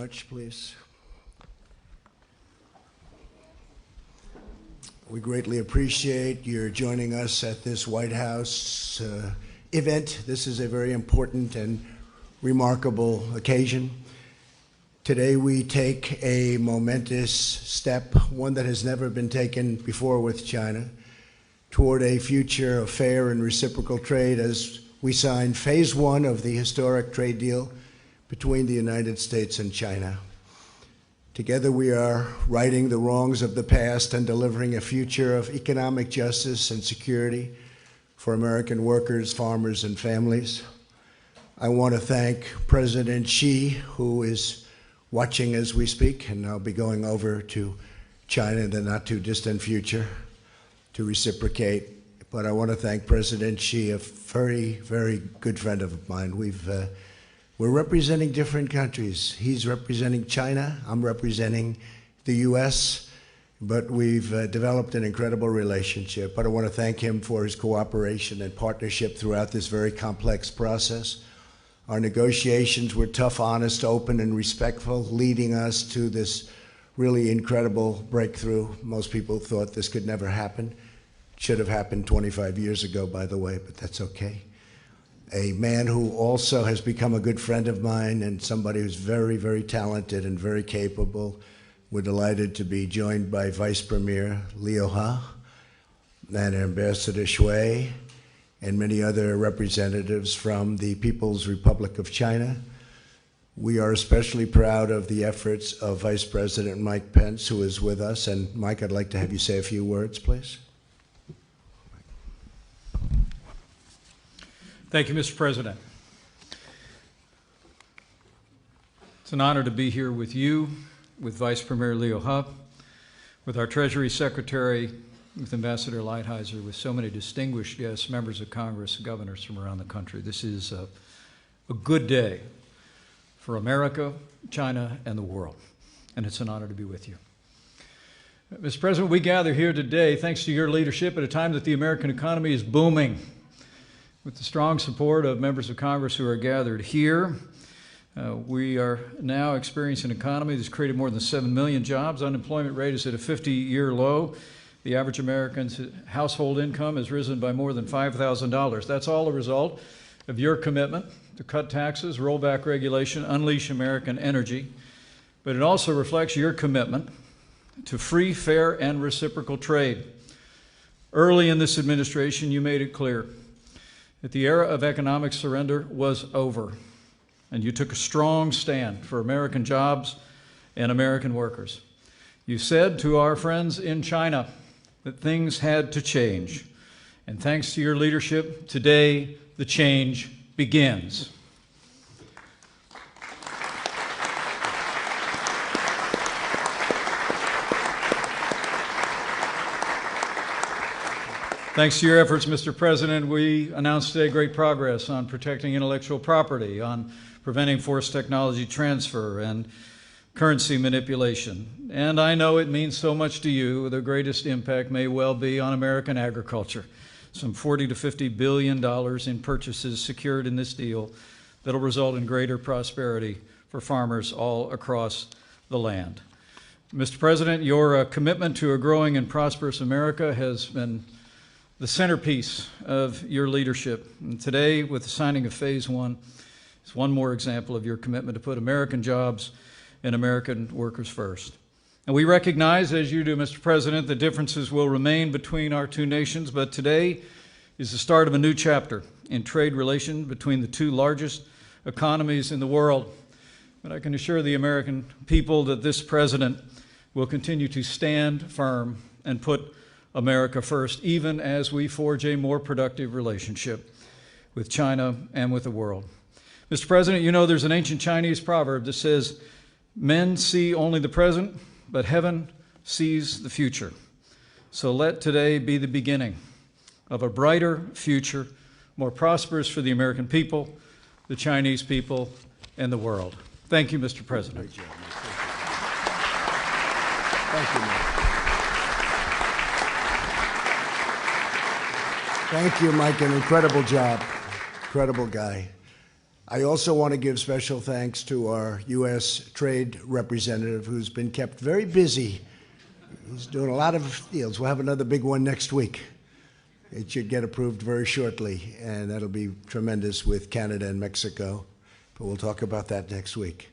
much, please. We greatly appreciate your joining us at this White House event. This is a very important and remarkable occasion. Today we take a momentous step, one that has never been taken before with China, toward a future of fair and reciprocal trade as we sign phase one of the historic trade deal between the United States and China. Together we are righting the wrongs of the past and delivering a future of economic justice and security for American workers, farmers, and families. I want to thank President Xi, who is watching as we speak, and I'll be going over to China in the not too distant future to reciprocate. But I want to thank President Xi, a very, very good friend of mine. We're representing different countries. He's representing China, I'm representing the US, but we've developed an incredible relationship. But I want to thank him for his cooperation and partnership throughout this very complex process. Our negotiations were tough, honest, open, and respectful, leading us to this really incredible breakthrough. Most people thought this could never happen. Should have happened 25 years ago, by the way, but that's okay. A man who also has become a good friend of mine and somebody who's very, very talented and very capable. We're delighted to be joined by Vice Premier Liu He and Ambassador Shui and many other representatives from the People's Republic of China. We are especially proud of the efforts of Vice President Mike Pence, who is with us. And Mike, I'd like to have you say a few words, please. Thank you, Mr. President. It's an honor to be here with you, with Vice Premier Liu He, with our Treasury Secretary, with Ambassador Lighthizer, with so many distinguished guests, members of Congress, governors from around the country. This is a good day for America, China, and the world, and it's an honor to be with you. Mr. President, we gather here today thanks to your leadership at a time that the American economy is booming. With the strong support of members of Congress who are gathered here, we are now experiencing an economy that's created more than 7 million jobs. Unemployment rate is at a 50-year low. The average American's household income has risen by more than $5,000. That's all a result of your commitment to cut taxes, roll back regulation, unleash American energy. But it also reflects your commitment to free, fair, and reciprocal trade. Early in this administration, you made it clear that the era of economic surrender was over, and you took a strong stand for American jobs and American workers. You said to our friends in China that things had to change, and thanks to your leadership, today the change begins. Thanks to your efforts, Mr. President, we announced today great progress on protecting intellectual property, on preventing forced technology transfer and currency manipulation. And I know it means so much to you. The greatest impact may well be on American agriculture. Some $40 to $50 billion in purchases secured in this deal that'll result in greater prosperity for farmers all across the land. Mr. President, your commitment to a growing and prosperous America has been the centerpiece of your leadership. And today, with the signing of phase one, is one more example of your commitment to put American jobs and American workers first. And we recognize, as you do, Mr. President, that differences will remain between our two nations, but today is the start of a new chapter in trade relations between the two largest economies in the world. But I can assure the American people that this president will continue to stand firm and put America first, even as we forge a more productive relationship with China and with the world. Mr. President, you know there's an ancient Chinese proverb that says, men see only the present, but heaven sees the future. So let today be the beginning of a brighter future, more prosperous for the American people, the Chinese people, and the world. Thank you, Mr. President. Great job, Thank you, Mike. Thank you, Mike. An incredible job. Incredible guy. I also want to give special thanks to our U.S. Trade Representative, who's been kept very busy. He's doing a lot of deals. We'll have another big one next week. It should get approved very shortly, and that'll be tremendous with Canada and Mexico. But we'll talk about that next week.